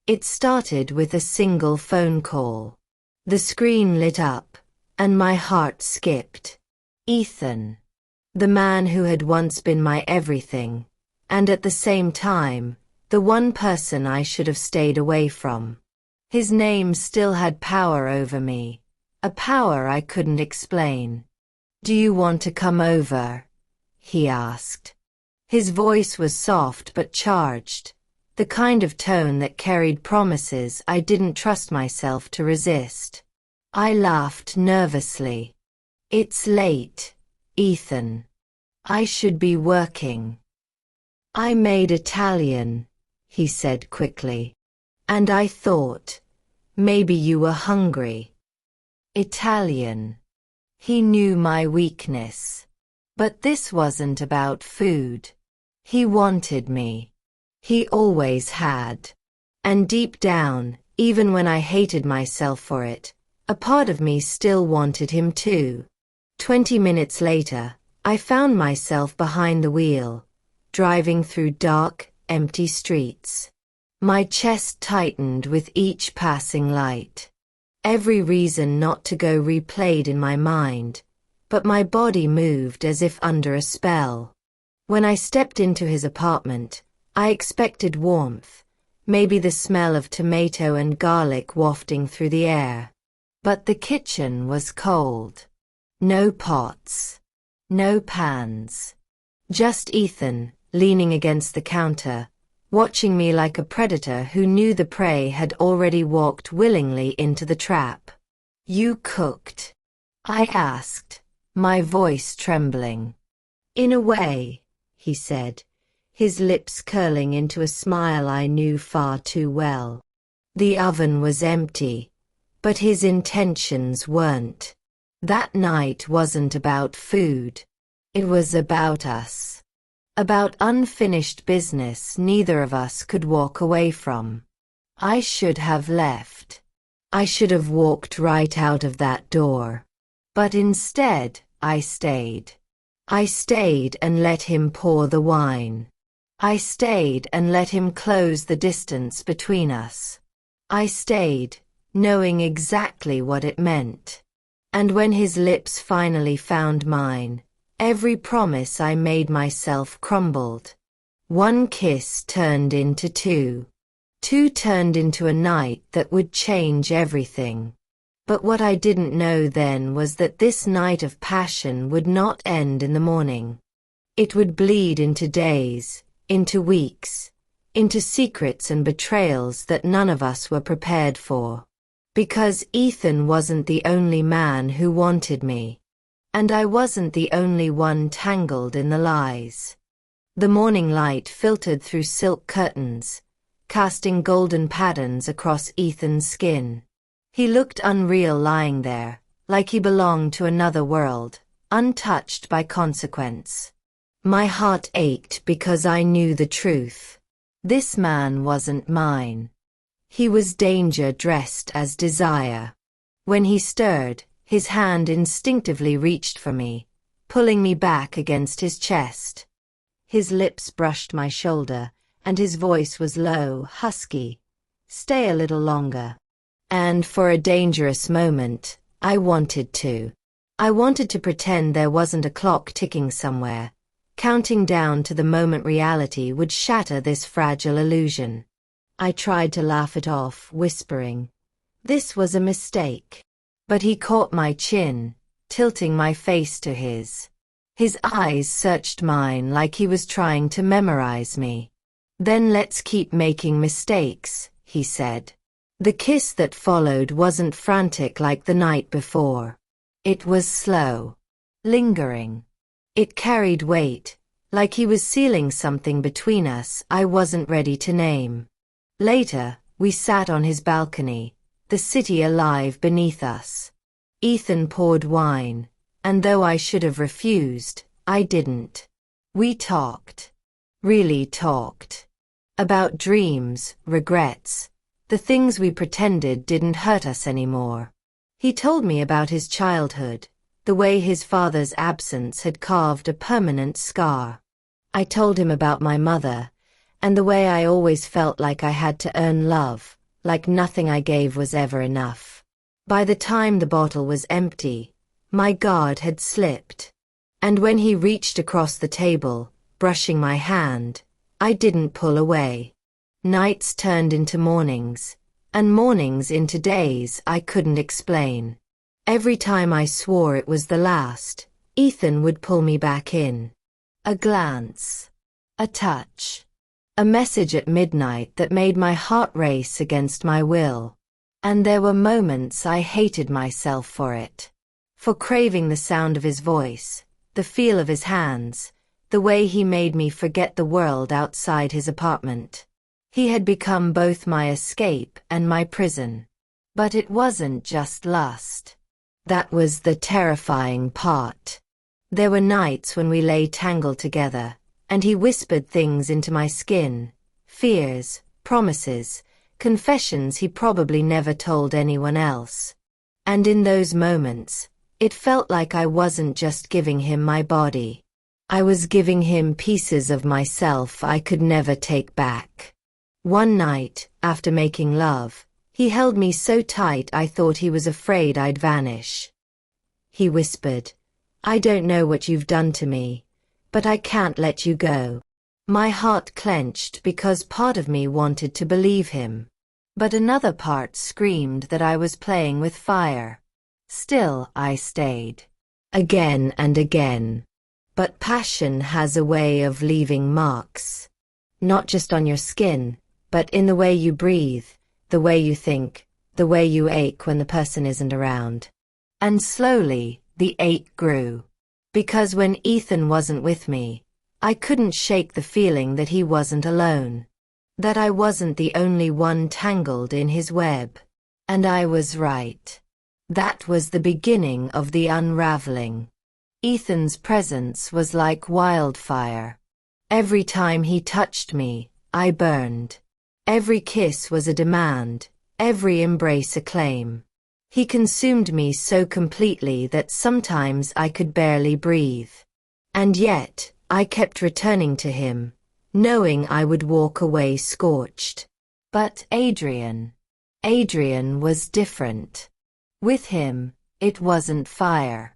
It started with a single phone call. The screen lit up, and my heart skipped. Ethan. The man who had once been my everything, and at the same time, the one person I should have stayed away from. His name still had power over me, a power I couldn't explain. "Do you want to come over?" he asked. His voice was soft but charged, the kind of tone that carried promises I didn't trust myself to resist. I laughed nervously. "It's late, Ethan. I should be working." "I made Italian," he said quickly. "And I thought, maybe you were hungry." Italian. He knew my weakness. But this wasn't about food. He wanted me. He always had. And deep down, even when I hated myself for it, a part of me still wanted him too. 20 minutes later, I found myself behind the wheel, driving through dark, empty streets. My chest tightened with each passing light. Every reason not to go replayed in my mind, but my body moved as if under a spell. When I stepped into his apartment, I expected warmth, maybe the smell of tomato and garlic wafting through the air. But the kitchen was cold. No pots. No pans. Just Ethan, leaning against the counter, watching me like a predator who knew the prey had already walked willingly into the trap. "You cooked?" I asked, my voice trembling. "In a way," he said, his lips curling into a smile I knew far too well. The oven was empty, but his intentions weren't. That night wasn't about food. It was about us. About unfinished business neither of us could walk away from. I should have left. I should have walked right out of that door. But instead, I stayed. I stayed and let him pour the wine. I stayed and let him close the distance between us. I stayed, knowing exactly what it meant. And when his lips finally found mine, every promise I made myself crumbled. One kiss turned into two. Two turned into a night that would change everything. But what I didn't know then was that this night of passion would not end in the morning. It would bleed into days, into weeks, into secrets and betrayals that none of us were prepared for. Because Ethan wasn't the only man who wanted me. And I wasn't the only one tangled in the lies. The morning light filtered through silk curtains, casting golden patterns across Ethan's skin. He looked unreal lying there, like he belonged to another world, untouched by consequence. My heart ached because I knew the truth. This man wasn't mine. He was danger dressed as desire. When he stirred, his hand instinctively reached for me, pulling me back against his chest. His lips brushed my shoulder, and his voice was low, husky. "Stay a little longer." And for a dangerous moment, I wanted to. I wanted to pretend there wasn't a clock ticking somewhere, counting down to the moment reality would shatter this fragile illusion. I tried to laugh it off, whispering, "This was a mistake." But he caught my chin, tilting my face to his. His eyes searched mine like he was trying to memorize me. "Then let's keep making mistakes," he said. The kiss that followed wasn't frantic like the night before. It was slow, lingering. It carried weight, like he was sealing something between us I wasn't ready to name. Later, we sat on his balcony, the city alive beneath us. Ethan poured wine, and though I should have refused, I didn't. We talked. Really talked. About dreams, regrets, the things we pretended didn't hurt us anymore. He told me about his childhood, the way his father's absence had carved a permanent scar. I told him about my mother, and the way I always felt like I had to earn love, like nothing I gave was ever enough. By the time the bottle was empty, my guard had slipped. And when he reached across the table, brushing my hand, I didn't pull away. Nights turned into mornings, and mornings into days I couldn't explain. Every time I swore it was the last, Ethan would pull me back in. A glance. A touch. A message at midnight that made my heart race against my will. And there were moments I hated myself for it. For craving the sound of his voice, the feel of his hands, the way he made me forget the world outside his apartment. He had become both my escape and my prison. But it wasn't just lust. That was the terrifying part. There were nights when we lay tangled together, and he whispered things into my skin, fears, promises, confessions he probably never told anyone else. And in those moments, it felt like I wasn't just giving him my body. I was giving him pieces of myself I could never take back. One night, after making love, he held me so tight I thought he was afraid I'd vanish. He whispered, "I don't know what you've done to me, but I can't let you go." My heart clenched because part of me wanted to believe him. But another part screamed that I was playing with fire. Still, I stayed. Again and again. But passion has a way of leaving marks. Not just on your skin, but in the way you breathe, the way you think, the way you ache when the person isn't around. And slowly, the ache grew. Because when Ethan wasn't with me, I couldn't shake the feeling that he wasn't alone. That I wasn't the only one tangled in his web. And I was right. That was the beginning of the unraveling. Ethan's presence was like wildfire. Every time he touched me, I burned. Every kiss was a demand, every embrace a claim. He consumed me so completely that sometimes I could barely breathe. And yet, I kept returning to him, knowing I would walk away scorched. But Adrien was different. With him, it wasn't fire.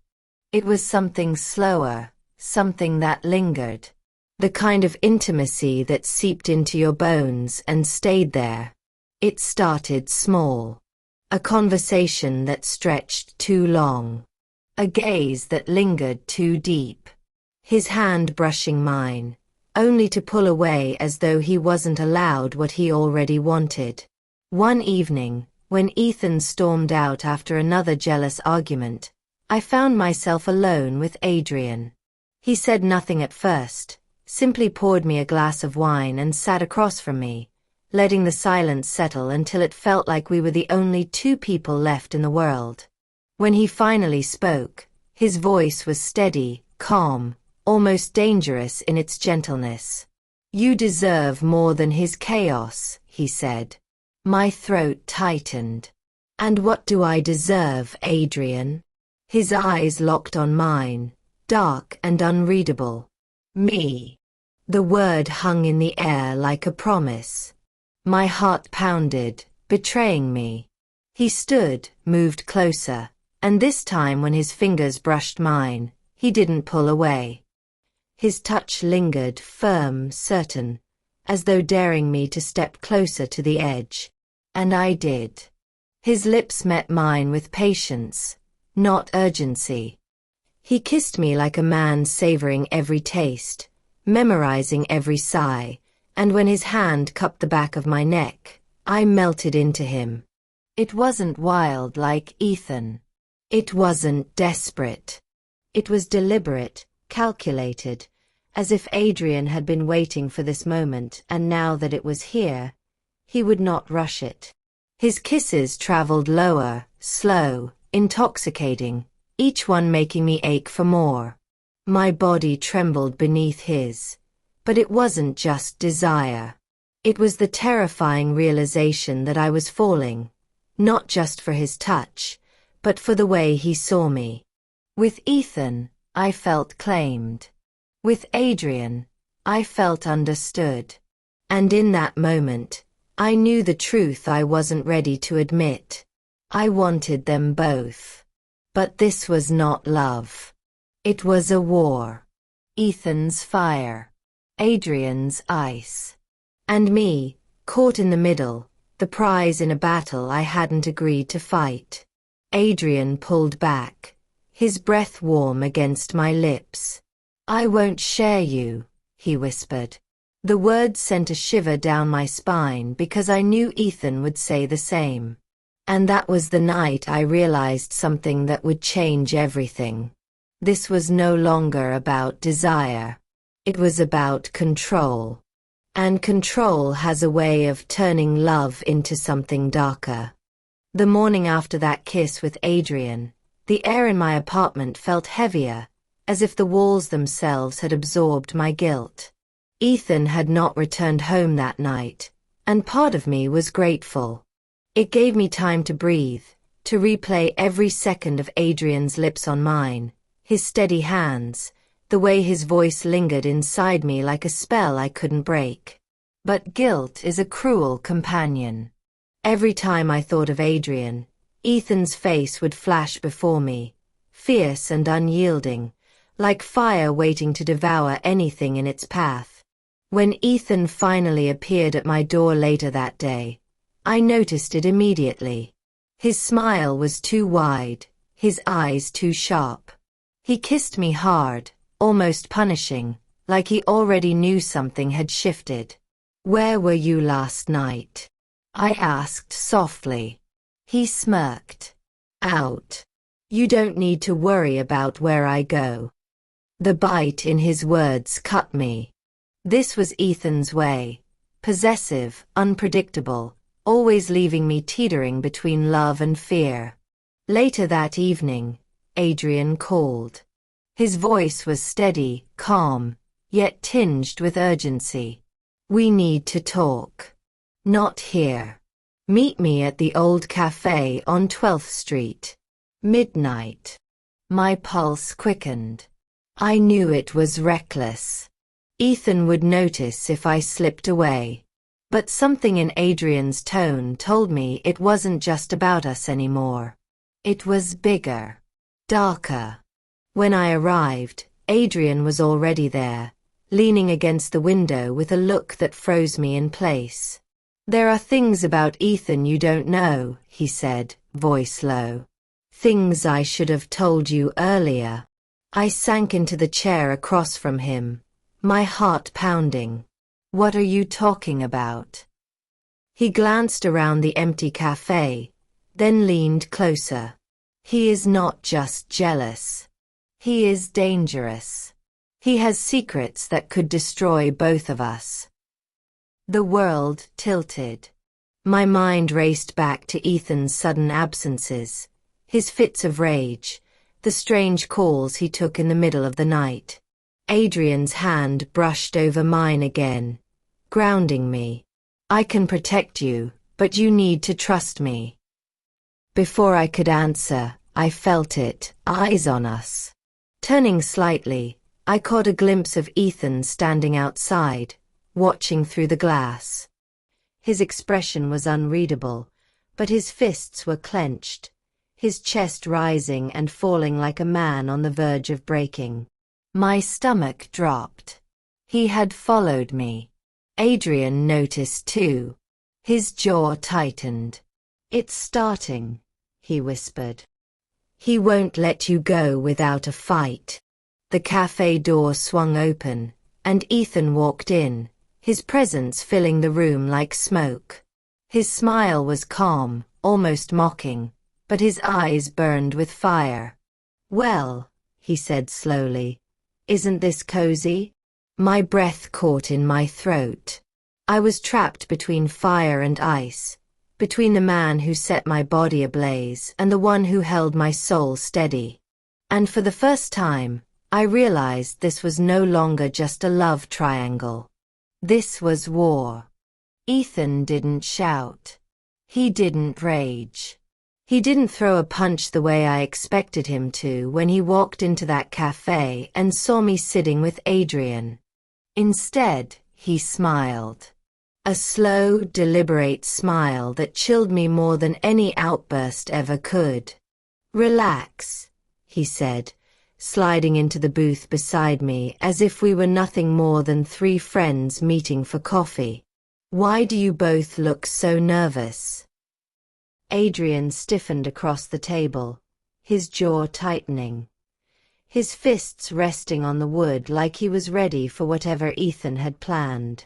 It was something slower, something that lingered. The kind of intimacy that seeped into your bones and stayed there. It started small. A conversation that stretched too long. A gaze that lingered too deep. His hand brushing mine, only to pull away as though he wasn't allowed what he already wanted. One evening, when Ethan stormed out after another jealous argument, I found myself alone with Adrien. He said nothing at first, simply poured me a glass of wine and sat across from me, letting the silence settle until it felt like we were the only two people left in the world. When he finally spoke, his voice was steady, calm, almost dangerous in its gentleness. "You deserve more than his chaos," he said. My throat tightened. "And what do I deserve, Adrien?" His eyes locked on mine, dark and unreadable. "Me." The word hung in the air like a promise. My heart pounded, betraying me. He stood, moved closer, and this time when his fingers brushed mine, he didn't pull away. His touch lingered, firm, certain, as though daring me to step closer to the edge. And I did. His lips met mine with patience, not urgency. He kissed me like a man savoring every taste, memorizing every sigh, and when his hand cupped the back of my neck, I melted into him. It wasn't wild like Ethan. It wasn't desperate. It was deliberate, calculated, as if Adrien had been waiting for this moment, and now that it was here, he would not rush it. His kisses traveled lower, slow, intoxicating, each one making me ache for more. My body trembled beneath his. But it wasn't just desire. It was the terrifying realization that I was falling, not just for his touch, but for the way he saw me. With Ethan, I felt claimed. With Adrien, I felt understood. And in that moment, I knew the truth I wasn't ready to admit. I wanted them both. But this was not love. It was a war. Ethan's fire. Adrien's ice. And me, caught in the middle, the prize in a battle I hadn't agreed to fight. Adrien pulled back, his breath warm against my lips. "I won't share you," he whispered. The words sent a shiver down my spine because I knew Ethan would say the same. And that was the night I realized something that would change everything. This was no longer about desire. It was about control. And control has a way of turning love into something darker. The morning after that kiss with Adrien, the air in my apartment felt heavier, as if the walls themselves had absorbed my guilt. Ethan had not returned home that night, and part of me was grateful. It gave me time to breathe, to replay every second of Adrien's lips on mine, his steady hands, the way his voice lingered inside me like a spell I couldn't break. But guilt is a cruel companion. Every time I thought of Adrien, Ethan's face would flash before me, fierce and unyielding, like fire waiting to devour anything in its path. When Ethan finally appeared at my door later that day, I noticed it immediately. His smile was too wide, his eyes too sharp. He kissed me hard, almost punishing, like he already knew something had shifted. "Where were you last night?" I asked softly. He smirked. "Out. You don't need to worry about where I go." The bite in his words cut me. This was Ethan's way, possessive, unpredictable, always leaving me teetering between love and fear. Later that evening, Adrien called. His voice was steady, calm, yet tinged with urgency. "We need to talk. Not here. Meet me at the old cafe on 12th Street. Midnight." My pulse quickened. I knew it was reckless. Ethan would notice if I slipped away. But something in Adrien's tone told me it wasn't just about us anymore. It was bigger, darker. When I arrived, Adrien was already there, leaning against the window with a look that froze me in place. "There are things about Ethan you don't know," he said, voice low. "Things I should have told you earlier." I sank into the chair across from him, my heart pounding. "What are you talking about?" He glanced around the empty cafe, then leaned closer. "He is not just jealous. He is dangerous. He has secrets that could destroy both of us." The world tilted. My mind raced back to Ethan's sudden absences, his fits of rage, the strange calls he took in the middle of the night. Adrien's hand brushed over mine again, grounding me. "I can protect you, but you need to trust me." Before I could answer, I felt it, eyes on us. Turning slightly, I caught a glimpse of Ethan standing outside, watching through the glass. His expression was unreadable, but his fists were clenched, his chest rising and falling like a man on the verge of breaking. My stomach dropped. He had followed me. Adrien noticed too. His jaw tightened. "It's starting," he whispered. "He won't let you go without a fight." The cafe door swung open, and Ethan walked in, his presence filling the room like smoke. His smile was calm, almost mocking, but his eyes burned with fire. "Well," he said slowly, "isn't this cozy?" My breath caught in my throat. I was trapped between fire and ice, between the man who set my body ablaze and the one who held my soul steady. And for the first time, I realized this was no longer just a love triangle. This was war. Ethan didn't shout. He didn't rage. He didn't throw a punch the way I expected him to when he walked into that cafe and saw me sitting with Adrien. Instead, he smiled. A slow, deliberate smile that chilled me more than any outburst ever could. "Relax," he said, sliding into the booth beside me as if we were nothing more than three friends meeting for coffee. "Why do you both look so nervous?" Adrien stiffened across the table, his jaw tightening, his fists resting on the wood like he was ready for whatever Ethan had planned.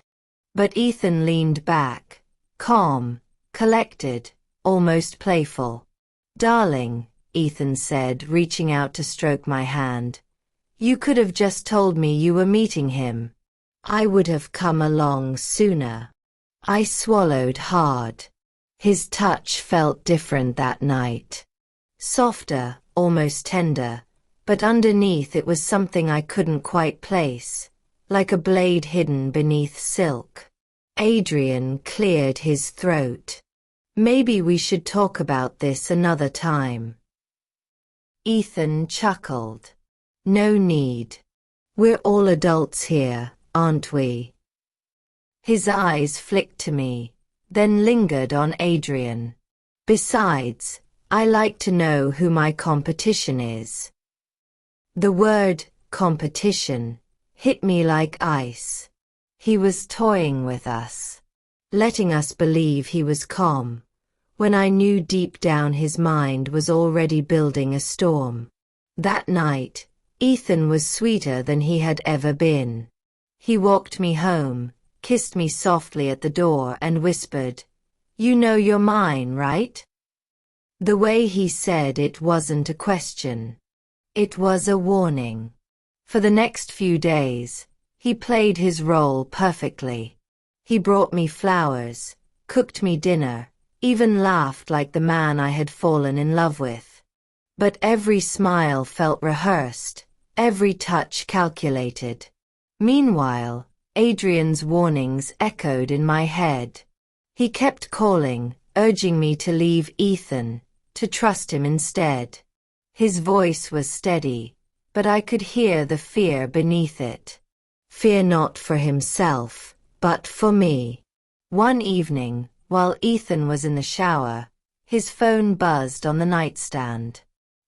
But Ethan leaned back, calm, collected, almost playful. "Darling," Ethan said, reaching out to stroke my hand, "you could have just told me you were meeting him. I would have come along sooner." I swallowed hard. His touch felt different that night. Softer, almost tender, but underneath it was something I couldn't quite place, like a blade hidden beneath silk. Adrien cleared his throat. "Maybe we should talk about this another time." Ethan chuckled. "No need. We're all adults here, aren't we?" His eyes flicked to me, then lingered on Adrien. "Besides, I like to know who my competition is." The word competition hit me like ice. He was toying with us, letting us believe he was calm, when I knew deep down his mind was already building a storm. That night, Ethan was sweeter than he had ever been. He walked me home, kissed me softly at the door and whispered, "You know you're mine, right?" The way he said it wasn't a question. It was a warning. For the next few days, he played his role perfectly. He brought me flowers, cooked me dinner, even laughed like the man I had fallen in love with. But every smile felt rehearsed, every touch calculated. Meanwhile, Adrien's warnings echoed in my head. He kept calling, urging me to leave Ethan, to trust him instead. His voice was steady, but I could hear the fear beneath it. Fear not for himself, but for me. One evening, while Ethan was in the shower, his phone buzzed on the nightstand.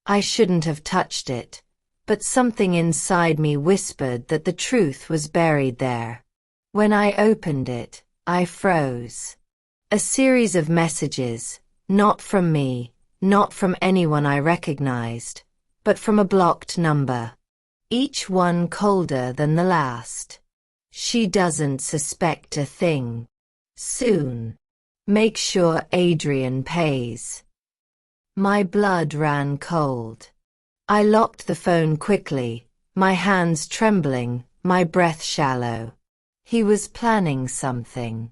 I shouldn't have touched it, but something inside me whispered that the truth was buried there. When I opened it, I froze. A series of messages, not from me, not from anyone I recognized, but from a blocked number. Each one colder than the last. "She doesn't suspect a thing. Soon. Make sure Adrien pays." My blood ran cold. I locked the phone quickly, my hands trembling, my breath shallow. He was planning something.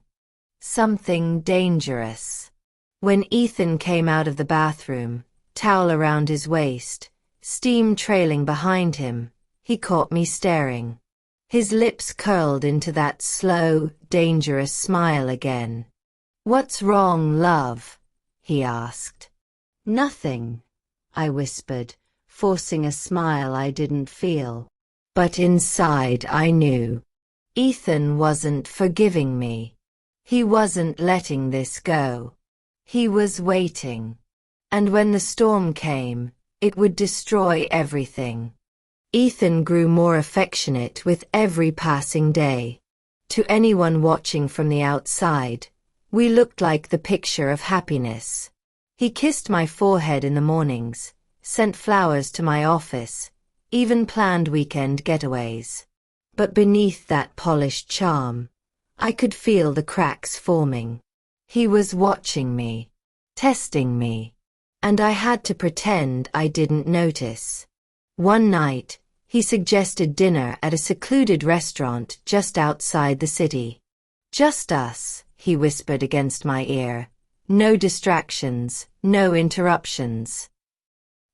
Something dangerous. When Ethan came out of the bathroom, towel around his waist, steam trailing behind him, he caught me staring. His lips curled into that slow, dangerous smile again. "What's wrong, love?" he asked. "Nothing," I whispered, forcing a smile I didn't feel. But inside I knew. Ethan wasn't forgiving me. He wasn't letting this go. He was waiting. And when the storm came, it would destroy everything. Ethan grew more affectionate with every passing day. To anyone watching from the outside, we looked like the picture of happiness. He kissed my forehead in the mornings, sent flowers to my office, even planned weekend getaways. But beneath that polished charm, I could feel the cracks forming. He was watching me, testing me, and I had to pretend I didn't notice. One night, he suggested dinner at a secluded restaurant just outside the city. "Just us," he whispered against my ear. "No distractions, no interruptions."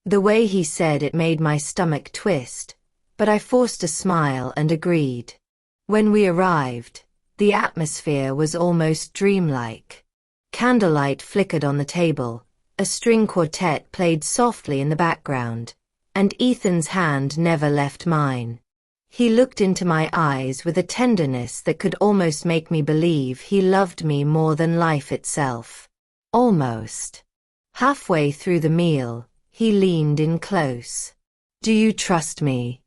The way he said it made my stomach twist, but I forced a smile and agreed. When we arrived, the atmosphere was almost dreamlike. Candlelight flickered on the table, a string quartet played softly in the background, and Ethan's hand never left mine. He looked into my eyes with a tenderness that could almost make me believe he loved me more than life itself. Almost. Halfway through the meal, he leaned in close. "Do you trust me?"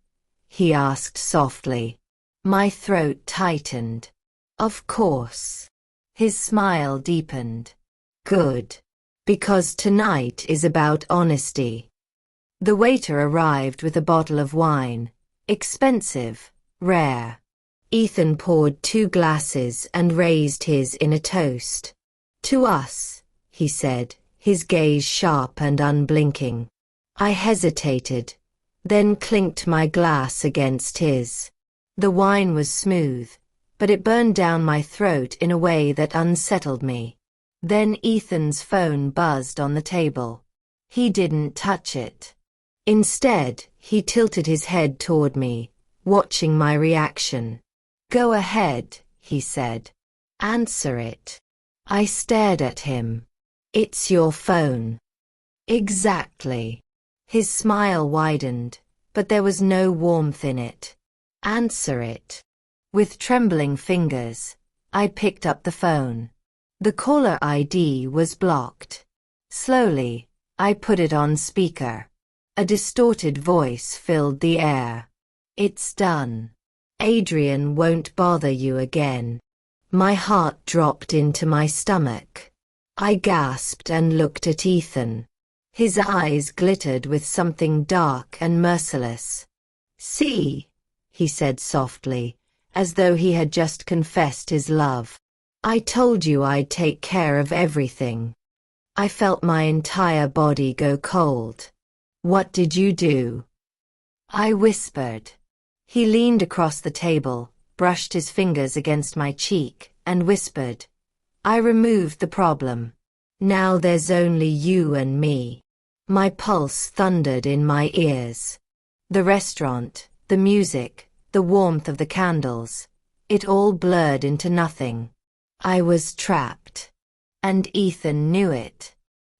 he asked softly. My throat tightened. "Of course." His smile deepened. "Good. Because tonight is about honesty." The waiter arrived with a bottle of wine. Expensive, rare. Ethan poured 2 glasses and raised his in a toast. "To us," he said, his gaze sharp and unblinking. I hesitated, then clinked my glass against his. The wine was smooth, but it burned down my throat in a way that unsettled me. Then Ethan's phone buzzed on the table. He didn't touch it. Instead, he tilted his head toward me, watching my reaction. "Go ahead," he said. "Answer it." I stared at him. "It's your phone." "Exactly." His smile widened, but there was no warmth in it. "Answer it." With trembling fingers, I picked up the phone. The caller ID was blocked. Slowly, I put it on speaker. A distorted voice filled the air. "It's done. Adrien won't bother you again." My heart dropped into my stomach. I gasped and looked at Ethan. His eyes glittered with something dark and merciless. "See," he said softly, as though he had just confessed his love. "I told you I'd take care of everything." I felt my entire body go cold. "What did you do?" I whispered. He leaned across the table, brushed his fingers against my cheek, and whispered, "I removed the problem. Now there's only you and me." My pulse thundered in my ears. The restaurant, the music, the warmth of the candles, it all blurred into nothing. I was trapped. And Ethan knew it.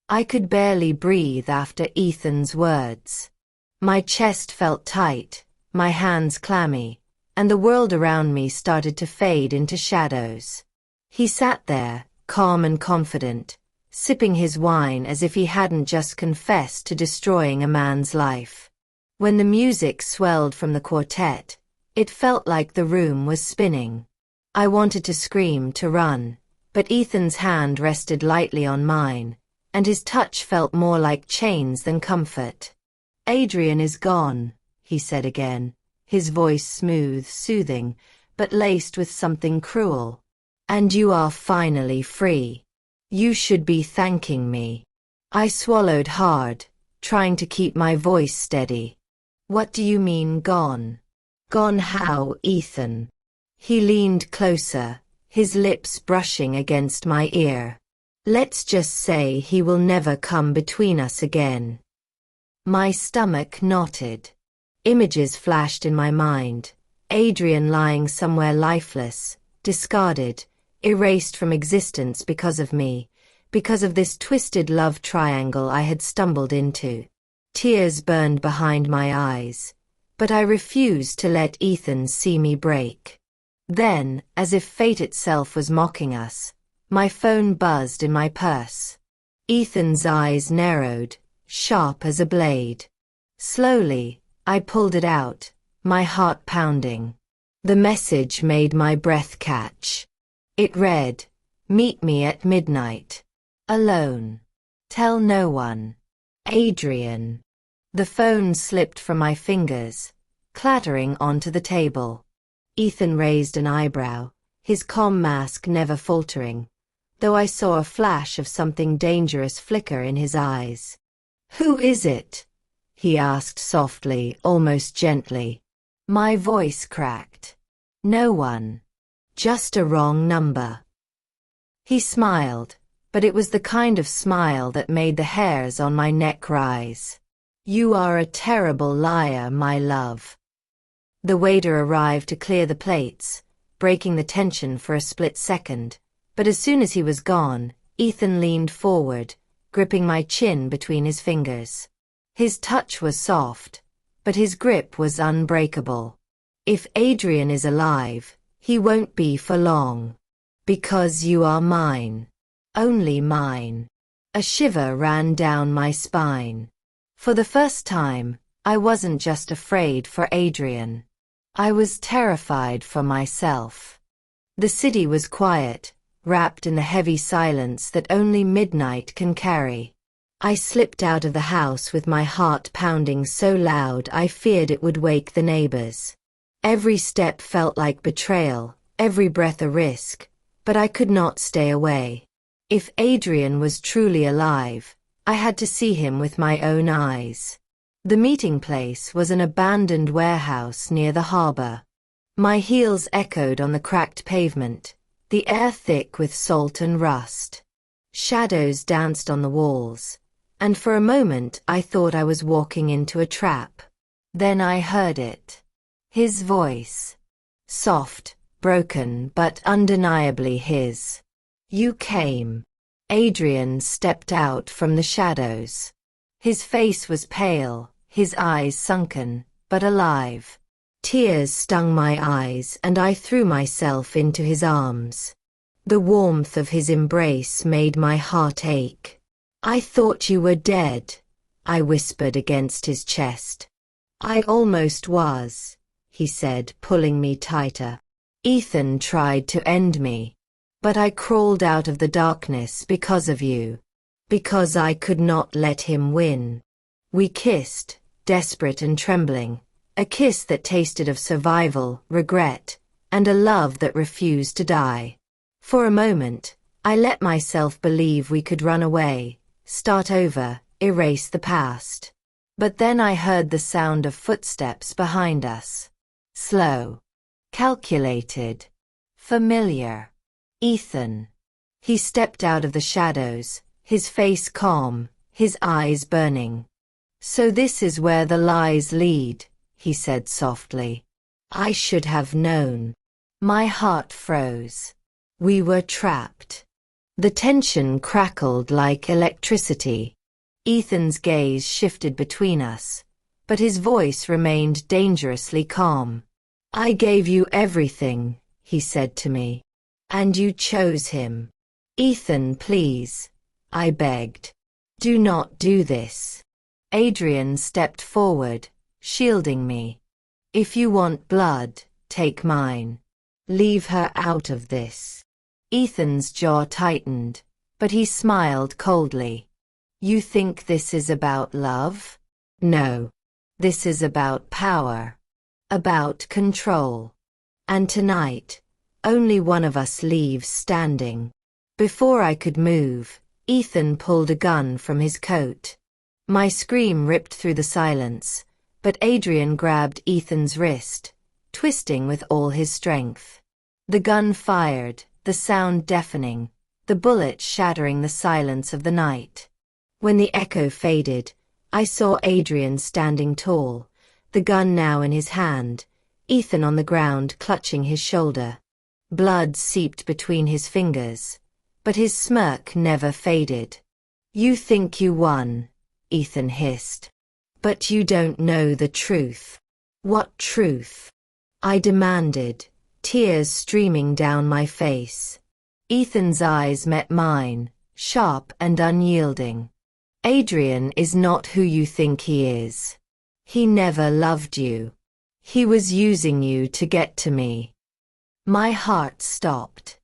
I could barely breathe after Ethan's words. My chest felt tight, my hands clammy, and the world around me started to fade into shadows. He sat there, calm and confident, sipping his wine as if he hadn't just confessed to destroying a man's life. When the music swelled from the quartet, it felt like the room was spinning. I wanted to scream, to run, but Ethan's hand rested lightly on mine, and his touch felt more like chains than comfort. "Adrien is gone," he said again, his voice smooth, soothing, but laced with something cruel. "And you are finally free. You should be thanking me." I swallowed hard, trying to keep my voice steady. "What do you mean gone?" "Gone how, Ethan?" He leaned closer, his lips brushing against my ear. "Let's just say he will never come between us again." My stomach knotted. Images flashed in my mind. Adrien lying somewhere lifeless, discarded, erased from existence because of me, because of this twisted love triangle I had stumbled into. Tears burned behind my eyes, but I refused to let Ethan see me break. Then, as if fate itself was mocking us, my phone buzzed in my purse. Ethan's eyes narrowed, sharp as a blade. Slowly, I pulled it out, my heart pounding. The message made my breath catch. It read, "Meet me at midnight. Alone. Tell no one. Adrien." The phone slipped from my fingers, clattering onto the table. Ethan raised an eyebrow, his calm mask never faltering, though I saw a flash of something dangerous flicker in his eyes. "Who is it?" he asked softly, almost gently. My voice cracked. "No one. Just a wrong number." He smiled, but it was the kind of smile that made the hairs on my neck rise. "You are a terrible liar, my love." The waiter arrived to clear the plates, breaking the tension for a split second, but as soon as he was gone, Ethan leaned forward, gripping my chin between his fingers. His touch was soft, but his grip was unbreakable. If Adrien is alive, he won't be for long. Because you are mine. Only mine. A shiver ran down my spine. For the first time, I wasn't just afraid for Adrien. I was terrified for myself. The city was quiet, wrapped in the heavy silence that only midnight can carry. I slipped out of the house with my heart pounding so loud I feared it would wake the neighbors. Every step felt like betrayal, every breath a risk, but I could not stay away. If Adrien was truly alive, I had to see him with my own eyes. The meeting place was an abandoned warehouse near the harbor. My heels echoed on the cracked pavement, the air thick with salt and rust. Shadows danced on the walls, and for a moment I thought I was walking into a trap. Then I heard it. His voice. Soft, broken, but undeniably his. You came. Adrien stepped out from the shadows. His face was pale, his eyes sunken, but alive. Tears stung my eyes and I threw myself into his arms. The warmth of his embrace made my heart ache. I thought you were dead, I whispered against his chest. I almost was, he said, pulling me tighter. Ethan tried to end me, but I crawled out of the darkness because of you. Because I could not let him win. We kissed, desperate and trembling, a kiss that tasted of survival, regret, and a love that refused to die. For a moment, I let myself believe we could run away, start over, erase the past. But then I heard the sound of footsteps behind us. Slow. Calculated. Familiar. Ethan. He stepped out of the shadows, his face calm, his eyes burning. So this is where the lies lead, he said softly. I should have known. My heart froze. We were trapped. The tension crackled like electricity. Ethan's gaze shifted between us, but his voice remained dangerously calm. I gave you everything, he said to me. And you chose him. Ethan, please, I begged. Do not do this. Adrien stepped forward, shielding me. If you want blood, take mine. Leave her out of this. Ethan's jaw tightened, but he smiled coldly. You think this is about love? No. This is about power. About control. And tonight, only one of us leaves standing. Before I could move, Ethan pulled a gun from his coat. My scream ripped through the silence, but Adrien grabbed Ethan's wrist, twisting with all his strength. The gun fired, the sound deafening, the bullet shattering the silence of the night. When the echo faded, I saw Adrien standing tall, the gun now in his hand, Ethan on the ground clutching his shoulder. Blood seeped between his fingers, but his smirk never faded. You think you won, Ethan hissed. But you don't know the truth. What truth? I demanded, tears streaming down my face. Ethan's eyes met mine, sharp and unyielding. Adrien is not who you think he is. He never loved you. He was using you to get to me. My heart stopped.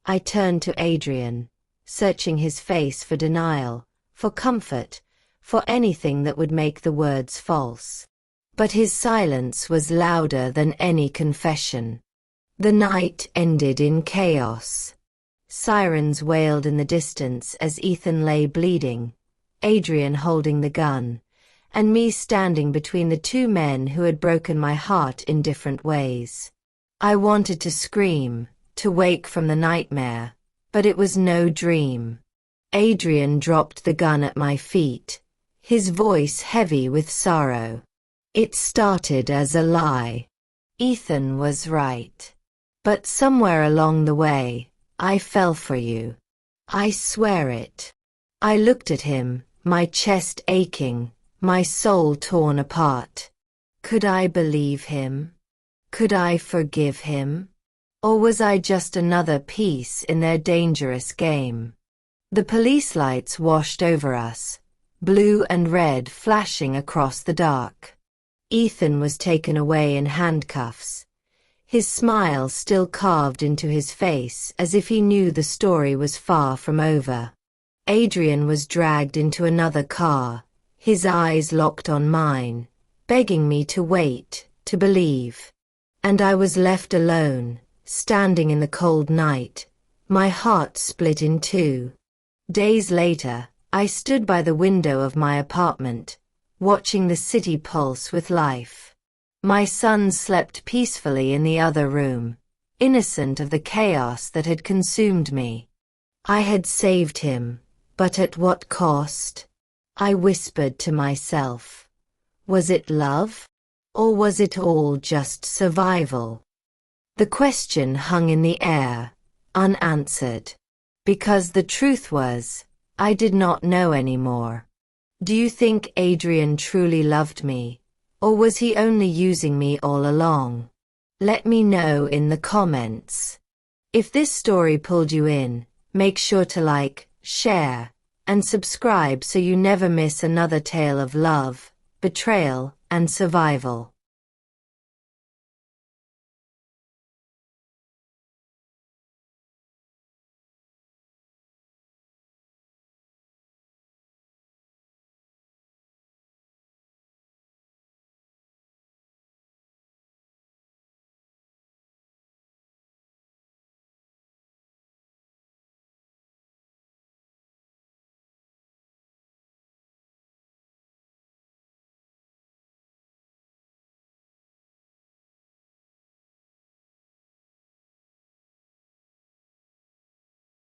I turned to Adrien, searching his face for denial, for comfort, for anything that would make the words false. But his silence was louder than any confession. The night ended in chaos. Sirens wailed in the distance as Ethan lay bleeding, Adrien holding the gun, and me standing between the two men who had broken my heart in different ways. I wanted to scream, to wake from the nightmare, but it was no dream. Adrien dropped the gun at my feet, his voice heavy with sorrow. It started as a lie. Ethan was right. But somewhere along the way, I fell for you. I swear it. I looked at him, my chest aching, my soul torn apart. Could I believe him? Could I forgive him? Or was I just another piece in their dangerous game? The police lights washed over us, blue and red flashing across the dark. Ethan was taken away in handcuffs, his smile still carved into his face as if he knew the story was far from over. Adrien was dragged into another car, his eyes locked on mine, begging me to wait, to believe. And I was left alone, standing in the cold night, my heart split in two. Days later, I stood by the window of my apartment, watching the city pulse with life. My son slept peacefully in the other room, innocent of the chaos that had consumed me. I had saved him, but at what cost? I whispered to myself. Was it love? Or was it all just survival? The question hung in the air, unanswered. Because the truth was, I did not know anymore. Do you think Adrien truly loved me? Or was he only using me all along? Let me know in the comments. If this story pulled you in, make sure to like, share, and subscribe so you never miss another tale of love, betrayal, and survival.